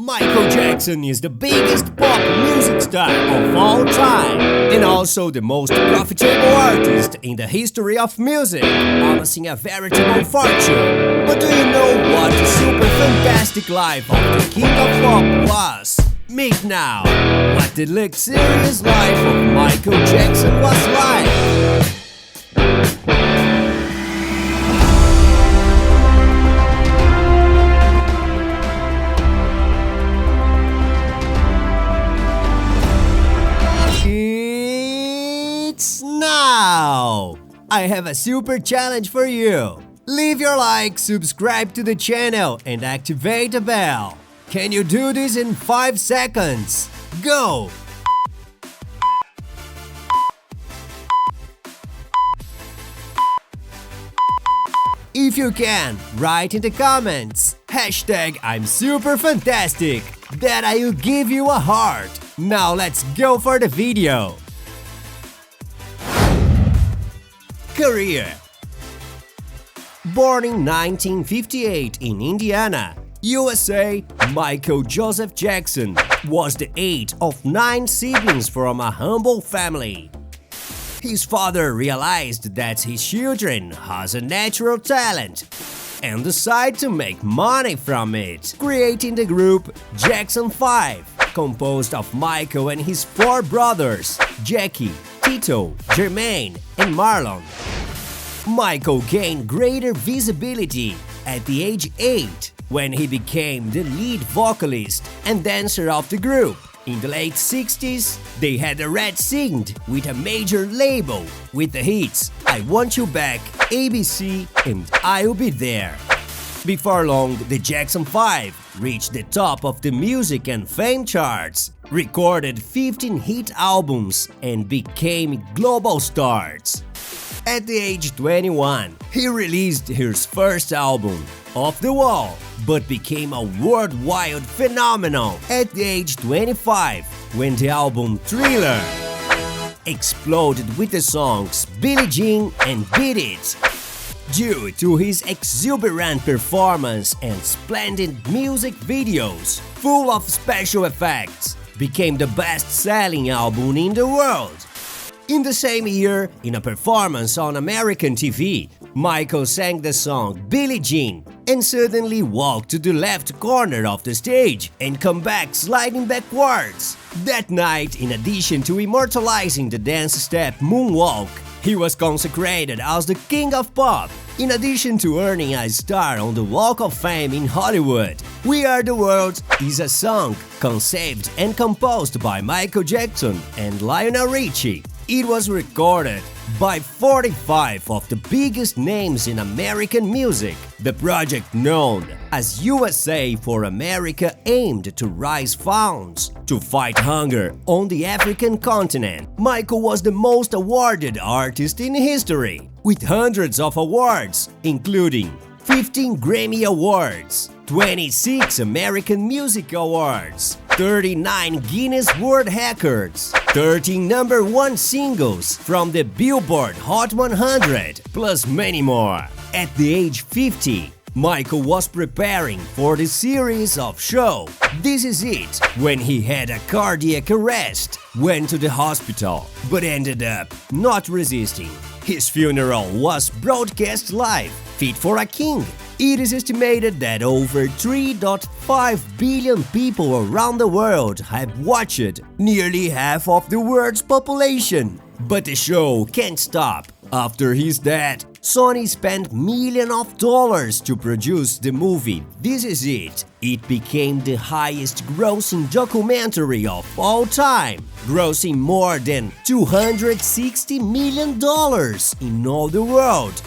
Michael Jackson is the biggest pop music star of all time and also the most profitable artist in the history of music, amassing a veritable fortune. But do you know what the super-fantastic life of the king of pop was? Meet now what the luxurious life of Michael Jackson was like. It's now! I have a super challenge for you. Leave your like, subscribe to the channel, and activate the bell. Can you do this in 5 seconds? Go! If you can, write in the comments hashtag I'm super fantastic. That I will give you a heart. Now let's go for the video. Career. Born in 1958 in Indiana, USA, Michael Joseph Jackson was the 8th of 9 siblings from a humble family. His father realized that his children has a natural talent and decided to make money from it, creating the group Jackson 5, composed of Michael and his 4 brothers, Jackie, Tito, Jermaine, and Marlon. Michael gained greater visibility at the age 8 when he became the lead vocalist and dancer of the group. In the late 60s, they had a red signed with a major label with the hits I Want You Back, ABC, and I'll Be There. Before long, the Jackson 5 reached the top of the music and fame charts, recorded 15 hit albums, and became global stars. At the age 21, he released his first album, Off the Wall, but became a worldwide phenomenon at the age 25 when the album Thriller exploded with the songs Billie Jean and Beat It. Due to his exuberant performance and splendid music videos full of special effects, became the best-selling album in the world. In the same year, in a performance on American TV, Michael sang the song Billie Jean and suddenly walked to the left corner of the stage and come back sliding backwards. That night, in addition to immortalizing the dance step Moonwalk, he was consecrated as the King of Pop, in addition to earning a star on the Walk of Fame in Hollywood. We Are the World is a song conceived and composed by Michael Jackson and Lionel Richie. It was recorded by 45 of the biggest names in American music. The project, known as USA for America, aimed to raise funds to fight hunger on the African continent. Michael was the most awarded artist in history, with hundreds of awards, including 15 Grammy Awards, 26 American Music Awards, 39 Guinness World Records, 13 #1 singles from the Billboard Hot 100, plus many more. At the age 50, Michael was preparing for the series of show This Is It when he had a cardiac arrest, went to the hospital, but ended up not resisting. His funeral was broadcast live, fit for a king. It is estimated that over 3.5 billion people around the world have watched, nearly half of the world's population. But the show can't stop. After his death, Sony spent millions of dollars to produce the movie This Is It. It became the highest grossing documentary of all time, grossing more than $260 million in all the world.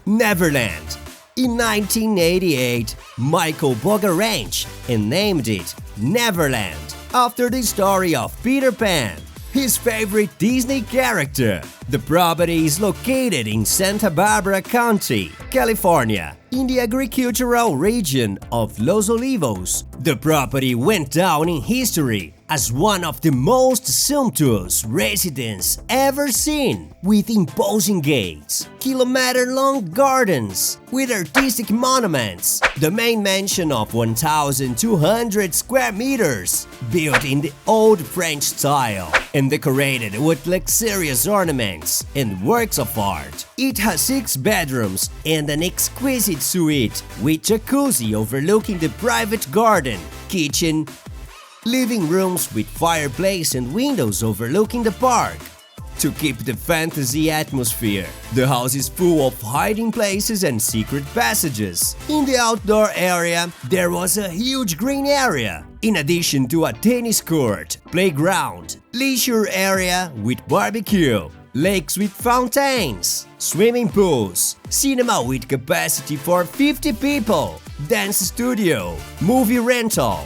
Neverland. In 1988, Michael bought a ranch and named it Neverland, after the story of Peter Pan, his favorite Disney character. The property is located in Santa Barbara County, California, in the agricultural region of Los Olivos. The property went down in history as one of the most sumptuous residences ever seen, with imposing gates, kilometer-long gardens with artistic monuments, the main mansion of 1,200 square meters, built in the old French style and decorated with luxurious ornaments and works of art. It has 6 bedrooms and an exquisite suite with jacuzzi overlooking the private garden, kitchen, living rooms with fireplace and windows overlooking the park. To keep the fantasy atmosphere, the house is full of hiding places and secret passages. In the outdoor area, there was a huge green area, in addition to a tennis court, playground, leisure area with barbecue, lakes with fountains, swimming pools, cinema with capacity for 50 people, dance studio, movie rental,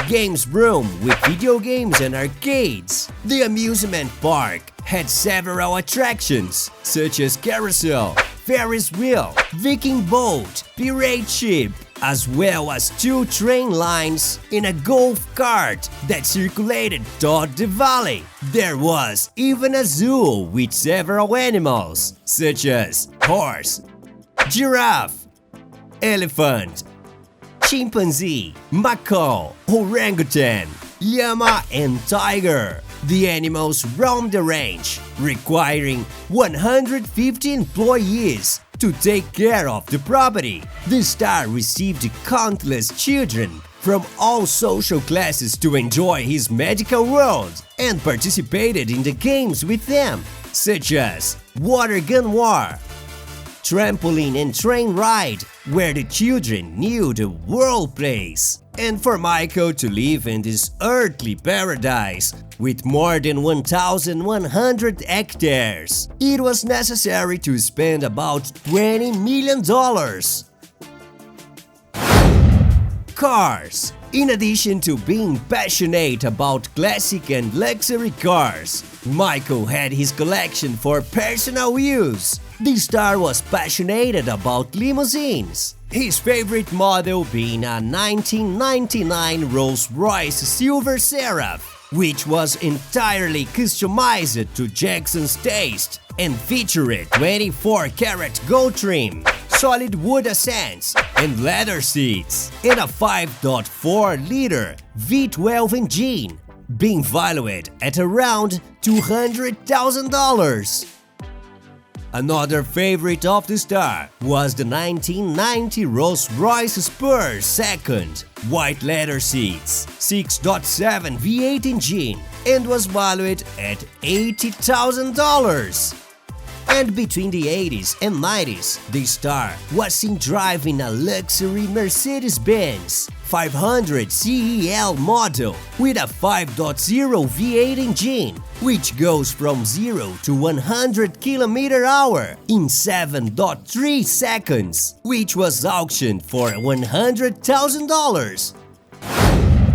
games room with video games and arcades. The amusement park had several attractions such as carousel, Ferris wheel, Viking boat, pirate ship, as well as 2 train lines and a golf cart that circulated throughout the valley. There was even a zoo with several animals such as horse, giraffe, elephant, chimpanzee, macaw, orangutan, llama and tiger. The animals roamed the range, requiring 150 employees to take care of the property. The star received countless children from all social classes to enjoy his magical world and participated in the games with them, such as water gun war, trampoline and train ride, where the children knew the world place. And for Michael to live in this earthly paradise with more than 1,100 hectares, it was necessary to spend about $20 million. Cars. In addition to being passionate about classic and luxury cars, Michael had his collection for personal use. The star was passionate about limousines, his favorite model being a 1999 Rolls-Royce Silver Seraph, which was entirely customized to Jackson's taste and featured 24-karat gold trim, solid wood accents and leather seats, and a 5.4-liter V12 engine, being valued at around $200,000. Another favorite of the star was the 1990 Rolls-Royce Spur Second, white leather seats, 6.7 V8 engine, and was valued at $80,000. And between the 80s and 90s, the star was seen driving a luxury Mercedes-Benz 500 CEL model with a 5.0 V8 engine, which goes from 0 to 100 km/h in 7.3 seconds, which was auctioned for $100,000.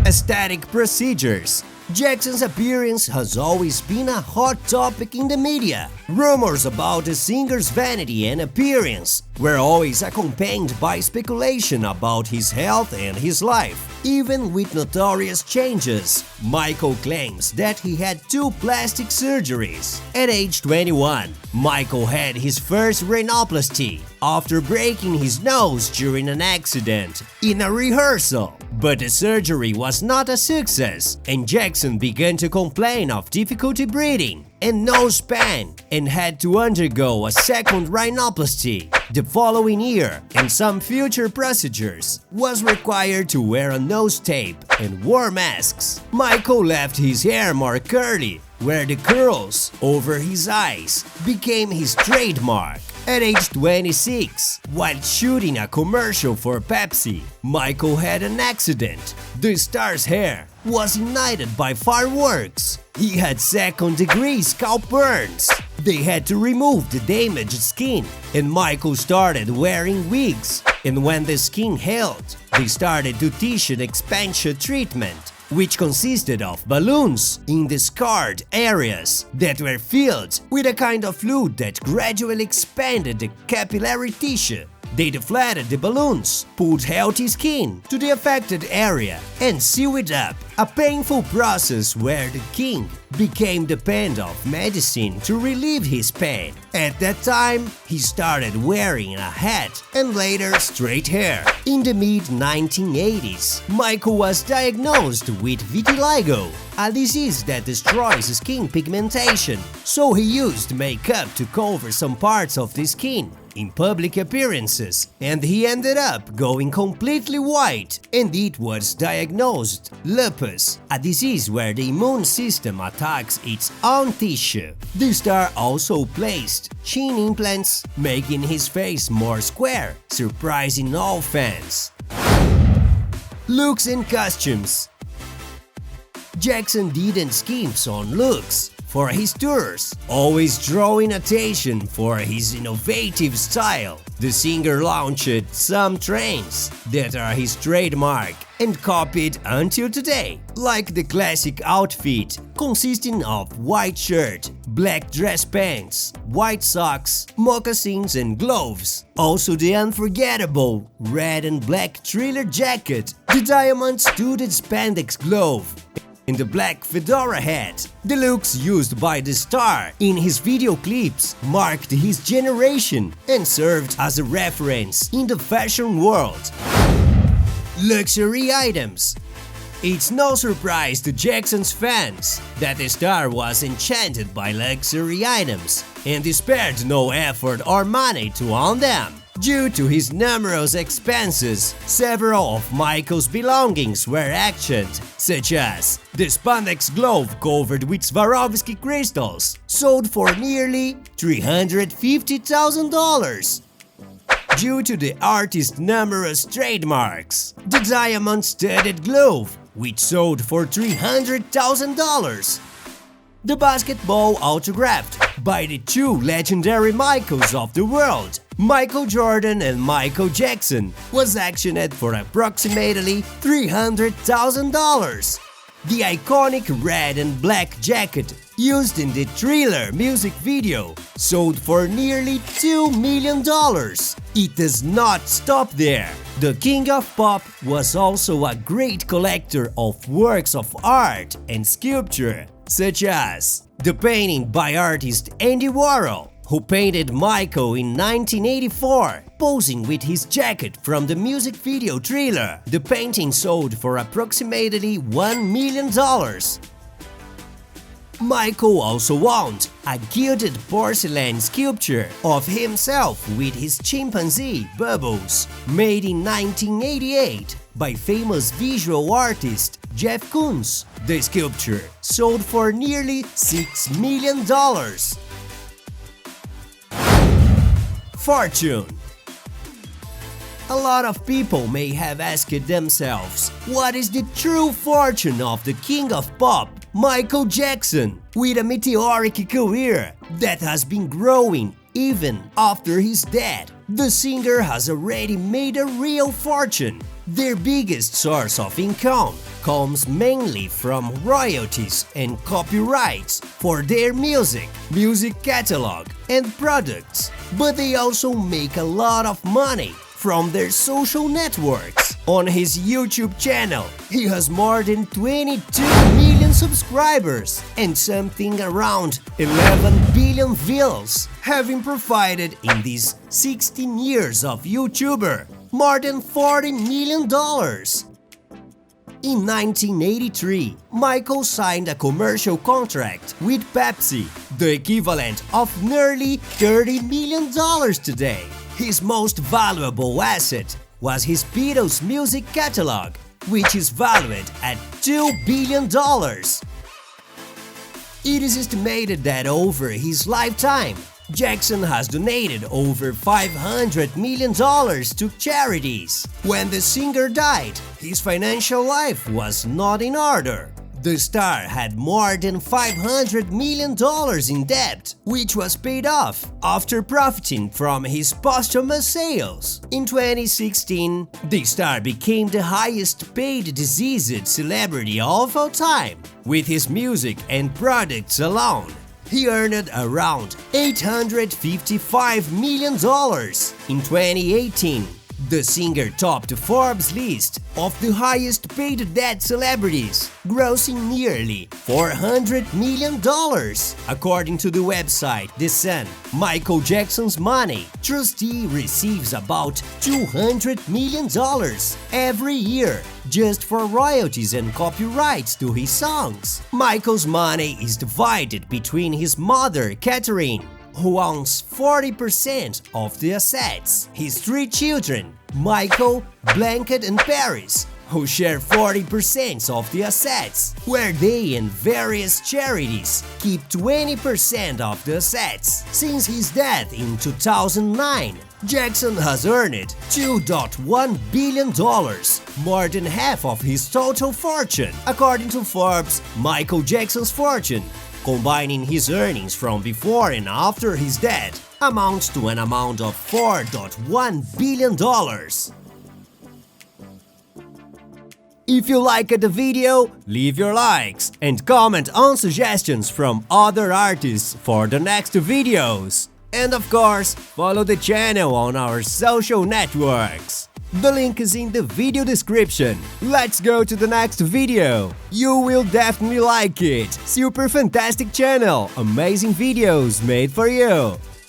Aesthetic procedures. Jackson's appearance has always been a hot topic in the media. Rumors about the singer's vanity and appearance were always accompanied by speculation about his health and his life. Even with notorious changes, Michael claims that he had 2 plastic surgeries. At age 21, Michael had his first rhinoplasty after breaking his nose during an accident in a rehearsal. But the surgery was not a success, and Jackson began to complain of difficulty breathing and nose pain and had to undergo a second rhinoplasty. The following year, and some future procedures, was required to wear a nose tape and wore masks. Michael left his hair more curly, where the curls over his eyes became his trademark. At age 26, while shooting a commercial for Pepsi, Michael had an accident. The star's hair was ignited by fireworks. He had second-degree scalp burns. They had to remove the damaged skin, and Michael started wearing wigs. And when the skin healed, they started to tissue expansion treatment, which consisted of balloons in the scarred areas that were filled with a kind of fluid that gradually expanded the capillary tissue. They deflated the balloons, put healthy skin to the affected area, and sew it up, a painful process where the king became dependent of medicine to relieve his pain. At that time, he started wearing a hat and later straight hair. In the mid-1980s, Michael was diagnosed with vitiligo, a disease that destroys skin pigmentation, so he used makeup to cover some parts of the skin in public appearances, and he ended up going completely white, and it was diagnosed lupus, a disease where the immune system attacks its own tissue. The star also placed chin implants, making his face more square, surprising all fans. Looks and costumes. Jackson didn't skimp on looks for his tours, always drawing attention for his innovative style. The singer launched some trends that are his trademark and copied until today, like the classic outfit consisting of white shirt, black dress pants, white socks, moccasins and gloves. Also the unforgettable red and black Thriller jacket, the diamond-studded spandex glove, and the black fedora hat. The looks used by the star in his video clips marked his generation and served as a reference in the fashion world. Luxury items. It's no surprise to Jackson's fans that the star was enchanted by luxury items and spared no effort or money to own them. Due to his numerous expenses, several of Michael's belongings were auctioned, such as the spandex glove covered with Swarovski crystals, sold for nearly $350,000. Due to the artist's numerous trademarks, the diamond-studded glove, which sold for $300,000. The basketball autographed by the two legendary Michaels of the world, Michael Jordan and Michael Jackson, was auctioned for approximately $300,000. The iconic red and black jacket used in the Thriller music video sold for nearly $2 million. It does not stop there. The King of Pop was also a great collector of works of art and sculpture, such as the painting by artist Andy Warhol, who painted Michael in 1984, posing with his jacket from the music video Thriller. The painting sold for approximately $1 million. Michael also owned a gilded porcelain sculpture of himself with his chimpanzee, Bubbles, made in 1988 by famous visual artist Jeff Koons. The sculpture sold for nearly $6 million. Fortune. A lot of people may have asked themselves, what is the true fortune of the King of Pop, Michael Jackson, with a meteoric career that has been growing even after his death? The singer has already made a real fortune. Their biggest source of income comes mainly from royalties and copyrights for their music catalog, and products. But they also make a lot of money from their social networks. On his YouTube channel, he has more than 22 million subscribers and something around 11 billion views, having provided in these 16 years of YouTuber more than $40 million. In 1983, Michael signed a commercial contract with Pepsi, the equivalent of nearly $30 million today. His most valuable asset was his Beatles music catalog, which is valued at $2 billion. It is estimated that over his lifetime, Jackson has donated over $500 million to charities. When the singer died, his financial life was not in order. The star had more than $500 million in debt, which was paid off after profiting from his posthumous sales. In 2016, the star became the highest paid deceased celebrity of all time. With his music and products alone, He earned around $855 million in 2018. The singer topped Forbes' list of the highest-paid dead celebrities, grossing nearly $400 million. According to the website The Sun, Michael Jackson's money trustee receives about $200 million every year just for royalties and copyrights to his songs. Michael's money is divided between his mother, Catherine, who owns 40% of the assets, his 3 children, Michael, Blanket and Paris, who share 40% of the assets, where they and various charities keep 20% of the assets. Since his death in 2009, Jackson has earned $2.1 billion, more than half of his total fortune. According to Forbes, Michael Jackson's fortune, combining his earnings from before and after his death, amounts to an amount of $4.1 billion. If you liked the video, leave your likes and comment on suggestions from other artists for the next videos. And of course, follow the channel on our social networks. The link is in the video description. Let's go to the next video. You will definitely like it. Super fantastic channel. Amazing videos made for you.